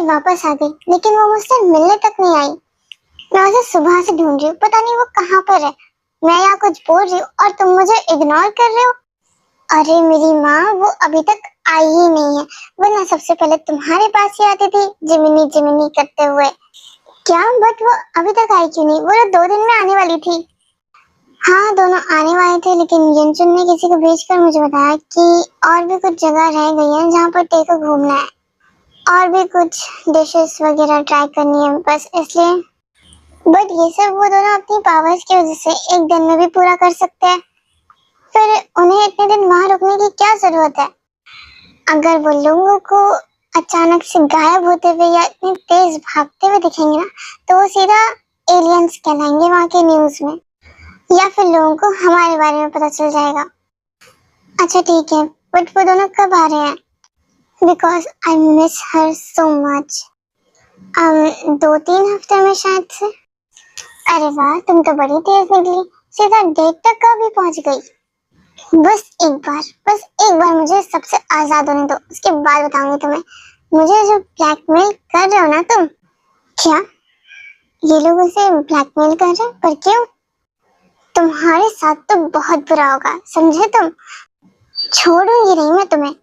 वापस आ गई, लेकिन वो मुझसे मिलने तक नहीं आई। मैं उसे सुबह से ढूंढ रही हूँ, पता नहीं वो कहाँ पर है। मैं यहाँ कुछ बोल रही हूँ और तुम मुझे इग्नोर कर रहे हो। अरे मेरी माँ, वो अभी तक आई ही नहीं है, वरना सबसे पहले तुम्हारे पास ही आती थी जिमिनी जिमिनी करते हुए। क्या? बट वो अभी तक आई क्यों नहीं? वो 2 दिन में आने वाली थी। हाँ, दोनों आने वाले थे, लेकिन यंचुन ने किसी को भेजकर मुझे बताया कि और भी कुछ जगह रह गई है जहाँ पर टे को घूमना है, और भी कुछ डिशेस वगैरह ट्राई करनी है, बस इसलिए। बट ये सब वो दोनों अपनी पावर्स की वजह से एक दिन में भी पूरा कर सकते हैं, फिर उन्हें इतने दिन वहां रुकने की क्या जरूरत है? अगर वो लोगों को अचानक से गायब होते हुए या इतनी तेज भागते हुए दिखेंगे ना, तो वो सीधा एलियंस कहलाएंगे वहां के न्यूज में, या फिर लोगों को हमारे बारे में पता चल जाएगा। अच्छा ठीक है, बट वो दोनों कब आ रहे हैं? Because I miss her so much. 2-3 हफ्ते में शायद से। अरे वाह, तुम तो बड़ी तेज निकली, सीधा डेट तक का भी पहुंच गई। बस एक बार मुझे सबसे आजाद होने दो, उसके बाद बताऊंगी तुम्हें। मुझे जो ब्लैकमेल कर रहे हो ना तुम। क्या? ये लोग उसे ब्लैकमेल कर रहे हैं? पर क्यों? तुम्हारे साथ तो बहुत बुरा होगा, समझे तुम? छोड़ूंगी नहीं मैं तुम्हें।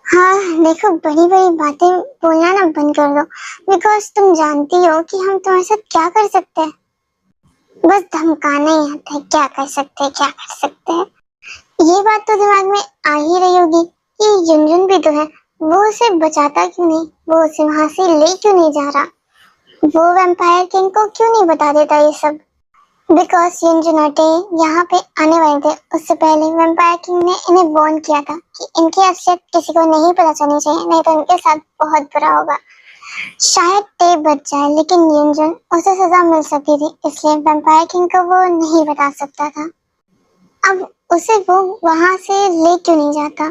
हाँ देखो, बड़ी बड़ी बातें बोलना ना बंद कर दो, बिकॉज तुम जानती हो कि हम तुम्हारे साथ क्या कर सकते हैं। बस धमकाना ही आता है, क्या कर सकते हैं, क्या कर सकते हैं। ये बात तो दिमाग में आ ही रही होगी कि युनजुन भी तो है, वो उसे बचाता क्यों नहीं? वो उसे वहां से ले क्यों नहीं जा रहा? वो वैम्पायर किंग को क्यों नहीं बता देता ये सब? बिकॉज युनजुन और टे यहाँ पे आने वाले थे, उससे पहले वैम्पायर किंग ने इन्हें वार्न किया था कि इनकी असलियत किसी को नहीं पता चलनी चाहिए, नहीं तो इनके साथ बहुत बुरा होगा। शायद टे बच जाए, लेकिन युनजुन, उसे सजा मिल सकती थी, इसलिए वैम्पायर किंग को वो नहीं बता सकता था। अब उसे वो वहां से ले क्यों नहीं जाता?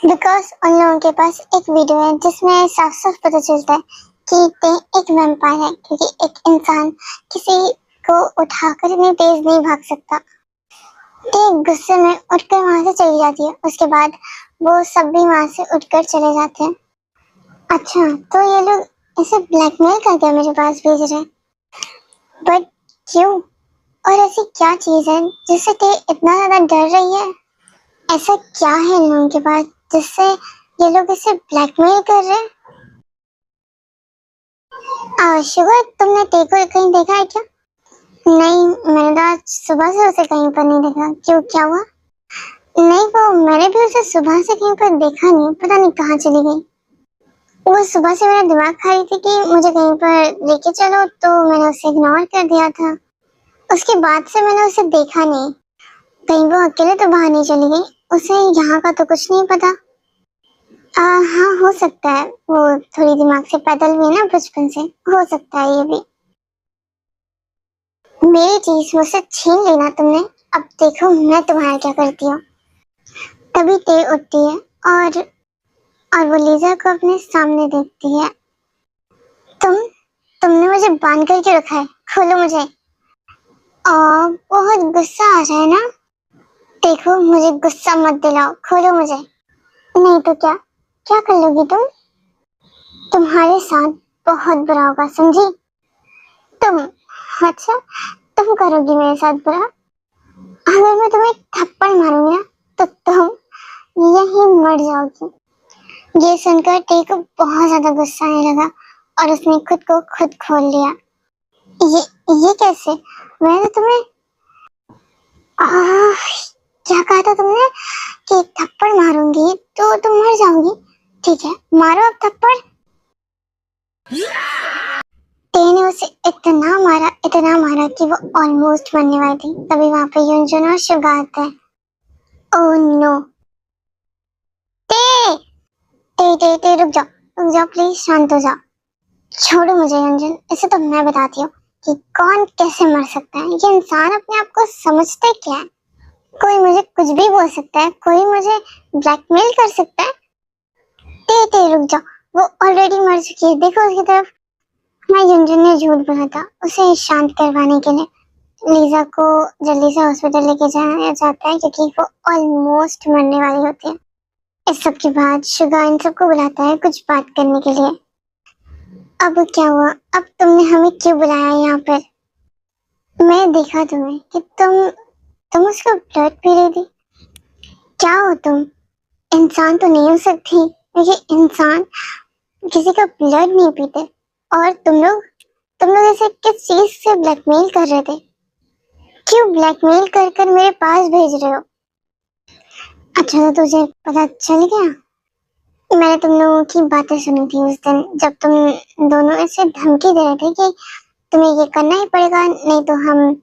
बिकॉज उन लोगों के पास एक वीडियो है जिसमें साफ साफ पता चलता है कि टे एक वैम्पायर है, क्योंकि एक इंसान किसी को उठाकर इतनी तेज नहीं भाग सकता। टे गुस्से में उठकर वहां से चली जाती है, उसके बाद वो सब भी वहां से उठकर चले जाते हैं। अच्छा, तो ये लोग इसे ब्लैकमेल करके मेरे पास भेज रहे हैं, बट क्यों? और ऐसी क्या चीज है जिससे टे इतना ज्यादा डर रही है? ऐसा क्या है इन लोगों के पास जिससे ये लोग इसे ब्लैकमेल कर रहे हैं? शुगर, तुमने टे को कहीं देखा है क्या? नहीं, मैंने तो आज सुबह से उसे कहीं पर नहीं देखा। क्यों, क्या हुआ? नहीं, वो मैंने भी उसे सुबह से कहीं पर देखा नहीं, पता नहीं कहाँ चली गई। वो सुबह से मेरा दिमाग खा रही थी कि मुझे कहीं पर लेके चलो, तो मैंने उसे इग्नोर कर दिया था। उसके बाद से मैंने उसे देखा नहीं। कहीं वो अकेले तो बाहर नहीं चली गई? उसे यहाँ का तो कुछ नहीं पता। हाँ, हो सकता है वो थोड़ी दिमाग से पैदल हुई ना बचपन से, हो सकता है ये भी। मेरी चीज मुझसे छीन ली ना तुमने, अब देखो मैं तुम्हारा क्या करती हूँ। तभी टे उठती है और वो लीजा को अपने सामने देखती है। तुमने मुझे बांध कर क्यों रखा है? खोलो मुझे। बहुत गुस्सा आ रहा है ना? देखो, मुझे गुस्सा मत दिलाओ, खोलो मुझे। नहीं तो क्या क्या कर लोगी तुम? तुम्हारे साथ बहुत बुरा होगा, समझी? तुम? अच्छा, तुम करोगी मेरे साथ बुरा? अगर मैं तुम्हें थप्पड़ मारूंगी ना, तो तुम यहीं मर जाओगी। ये सुनकर टे को बहुत ज्यादा गुस्सा आने लगा और उसने खुद को खुद खोल लिया। ये कैसे? मैंने तो तुम्हें क्या कहा था तुमने कि थप्पड़ मारूंगी तो तुम मर जाओगी? ठीक है, मारो अब थप्पड़। टे ने उसे इतना मारा कि वो ऑलमोस्ट मरने वाली थी। तभी वहां पे युनजुन और शुगा आता है। Oh no! टे टे टे टे, रुक जाओ प्लीज, शांत हो जाओ। छोड़ो मुझे युनजुन, इसे तो मैं बताती हूँ कि कौन कैसे मर सकता है। ये इंसान अपने आप को समझते क्या है? कोई मुझे कुछ भी बोल सकता है, कोई मुझे ब्लैकमेल कर सकता है। टे रुक जाओ, वो ऑलरेडी मर चुकी है, देखो उसकी तरफ। मैं युनजुन ने झूठ बोला था उसे शांत करवाने के लिए। लीजा को जल्दी से हॉस्पिटल लेके जाया जाता है क्योंकि वो ऑलमोस्ट मरने वाली होती है। इस सब के बाद शुगा इन सबको बुलाता है कुछ बात करने के लिए। अब क्या हुआ? अब तुमने हमें क्यों बुलाया यहाँ पर? मैं देखा तुम्हें कि तुम उसका ब्लड पी रही थी। क्या हो तुम? इंसान तो नहीं हो सकती, क्योंकि इंसान किसी का ब्लड नहीं पीते। और तुम लोग ऐसे किस चीज से ब्लैकमेल कर रहे थे? क्यों ब्लैकमेल कर कर मेरे पास भेज रहे हो? अच्छा तो तुझे पता चल गया? मैंने तुम लोगों की बातें सुनी थी उस दिन, जब तुम दोनों ऐसे धमकी दे रहे थे कि तुम्हें ये करना ही पड़ेगा, नहीं तो हम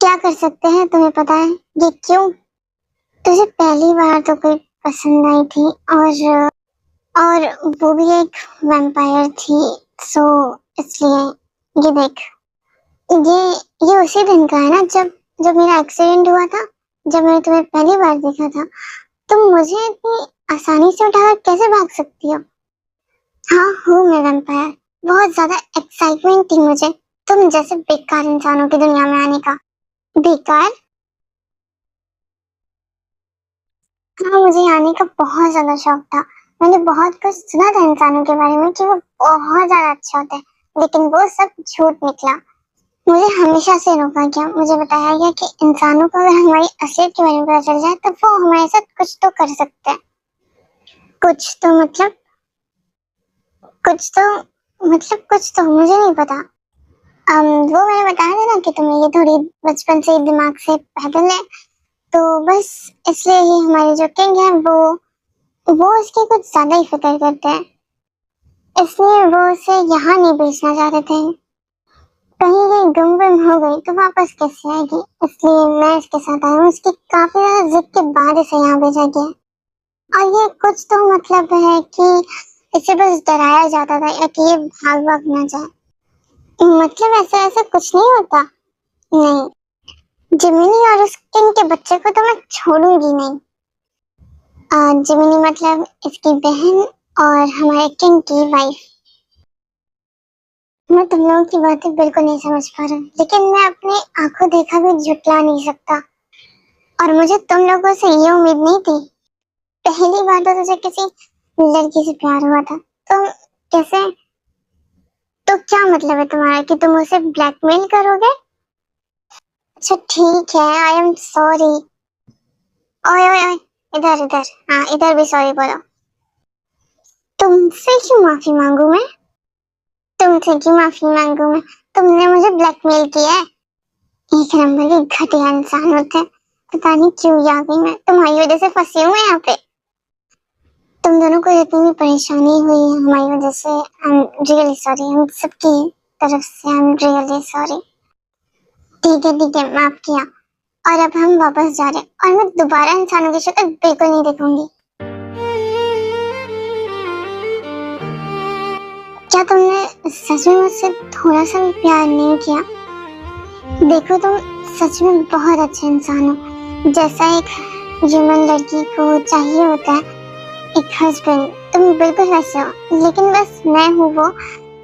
क्या कर सकते हैं, तुम्हें पता है ये क्यों? तुझे पहली बार तो कोई पसंद आई थी, और वो भी एक वैम्पायर थी, सो इसलिए ये देख, ये उसी दिन का है ना जब जब मेरा एक्सीडेंट हुआ था, जब मैंने तुम्हें पहली बार देखा था। तुम मुझे इतनी आसानी से उठाकर कैसे भाग सकती हो? हाँ हूँ मैं वैम्पायर। बहुत ज्यादा एक्साइटमेंट थी मुझे तुम जैसे बेकार इंसानों की दुनिया में आने का। बेकार? हाँ, मुझे आने का बहुत ज्यादा शौक था। मैंने बहुत कुछ सुना था इंसानों के बारे में कि वो बहुत ज्यादा अच्छा होता है, लेकिन वो सब झूठ निकला। मुझे हमेशा से रोका गया, मुझे बताया गया कि इंसानों को अगर हमारी असलियत के बारे में पता चल जाए तो वो हमारे साथ कुछ तो कर सकते हैं। कुछ तो मतलब कुछ तो मुझे नहीं पता। वो मैंने बताया था ना कि तुम्हें ये थोड़ी बचपन से ही दिमाग से पैदल है, तो बस इसलिए ही हमारे जो किंग है वो उसकी कुछ ज्यादा ही फिक्र करते हैं, इसलिए वो उसे यहाँ नहीं भेजना चाहते थे। कहीं ये गुम हो गई तो वापस कैसे आएगी, इसलिए मैं इसके साथ आई हूँ। उसकी काफी ज्यादा जिद के बाद इसे यहाँ भेजा गया। और ये कुछ तो मतलब है कि इसे बस डराया जाता था या कि ये भाग भाग ना जाए। मतलब ऐसे ऐसे कुछ नहीं होता। नहीं, जिमिनी और उस किंग के बच्चे को तो मैं छोड़ूंगी नहीं। जिमिनी मतलब इसकी बहन और हमारे किंग की वाइफ। मैं तुम लोगों की बातें बिल्कुल नहीं समझ पा रहा, लेकिन मैं अपनी आंखों देखा भी झुटला नहीं सकता। और मुझे तुम लोगों से ये उम्मीद नहीं थी। पहली बार तो तुझे किसी लड़की से प्यार हुआ था, तो कैसे? तो क्या मतलब है तुम्हारा कि तुम उसे ब्लैकमेल करोगे? अच्छा ठीक है, आई एम सॉरी। ओए ओए ओए, इधर इधर, हाँ इधर भी सॉरी बोलो। तुमसे क्यों माफी मांगू मैं? तुमसे क्यों माफी मांगू मैं? तुमने मुझे ब्लैकमेल किया है। एक नंबर के घटिया इंसान होते हैं। पता नहीं क्यों आ गई मैं, तुम्हारी वजह से फंसी हूँ मैं यहाँ पे। तुम दोनों को जितनी भी परेशानी हुई है हमारी वजह से, आई एम रियली सॉरी। हम सबकी तरफ से आई एम रियली सॉरी। ठीक है, माफ किया। और अब हम वापस जा रहे हैं, और मैं दोबारा इंसानों की शक्ल बिल्कुल नहीं देखूंगी। क्या तुमने सच में मुझसे थोड़ा सा भी प्यार नहीं किया? देखो तुम सच में बहुत अच्छे इंसान हो, जैसा एक ह्यूमन लड़की को चाहिए होता है एक हस्बैंड। तुम बिल्कुल वैसे हो, लेकिन बस मैं हूँ वो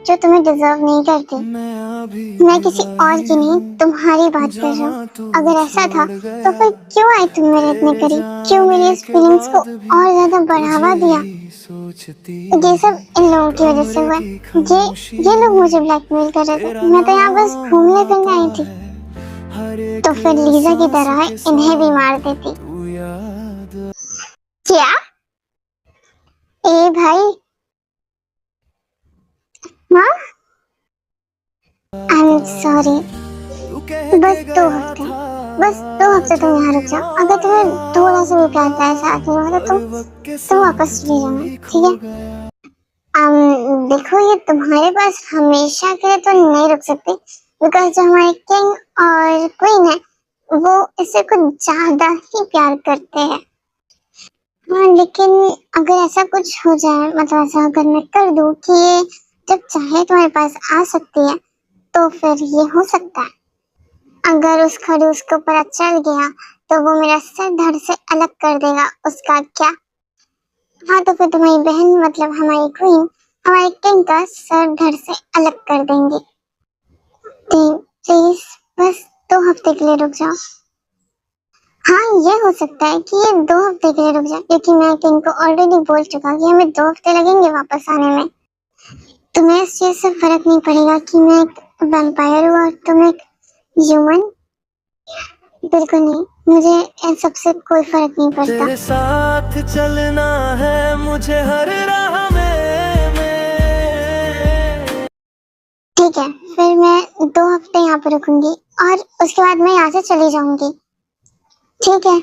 जो तुम्हें डिजर्व नहीं करती। मैं किसी और की नहीं, तुम्हारी बात कर रहा हूँ। अगर ऐसा था तो फिर क्यों आई तुम मेरे इतने करीब? क्यों मेरी इस फीलिंग्स को और ज्यादा बढ़ावा दिया? ये सब इन लोगों की वजह से हुआ है। ये लोग मुझे ब्लैकमेल कर रहे थे, मैं तो यहाँ बस घूमने फिरने आई थी। तो फिर लीजा की तरह इन्हें भी मार देती। क्या? ए भाई, हाँ आई एम सॉरी। बस 2 हफ्ते, बस 2 हफ्ते तुम यहाँ रुक जाओ। अगर तुम्हें थोड़ा सा भी प्यार था ऐसा आगे हुआ तो तुम वापस चले जाना, ठीक है? देखो ये तुम्हारे पास हमेशा के लिए तो नहीं रुक सकती, बिकॉज जो हमारे किंग और क्वीन है वो इससे कुछ ज्यादा ही प्यार करते हैं। हाँ लेकिन अगर ऐसा कुछ हो जाए, मतलब ऐसा अगर मैं कर दूं कि ये जब चाहे तुम्हारे पास आ सकती है, तो फिर ये हो सकता है। अगर उस खड़ूस को पता चल गया तो वो मेरा सर धड़ से अलग कर देगा, उसका क्या? हाँ तो फिर तुम्हारी बहन मतलब हमारी क्वीन हमारे किंग का सर धड़ से अलग कर देंगी। प्लीज बस 2 हफ्ते के लिए रुक जाओ। हाँ, ये हो सकता है कि ये 2 हफ्ते के लिए रुक जाए, क्योंकि मैं किंग को ऑलरेडी बोल चुका कि हमें 2 हफ्ते लगेंगे वापस आने में। तुम्हें इस चीज से फर्क नहीं पड़ेगा कि मैं एक वैम्पायर हूँ और तुम एक ह्यूमन? बिल्कुल नहीं, मुझे इन सबसे कोई फर्क नहीं पड़ता। तेरे साथ चलना है मुझे हर राह में। ठीक है, फिर मैं 2 हफ्ते यहाँ पर रुकूंगी और उसके बाद मैं यहाँ से चली जाऊंगी। ठीक है।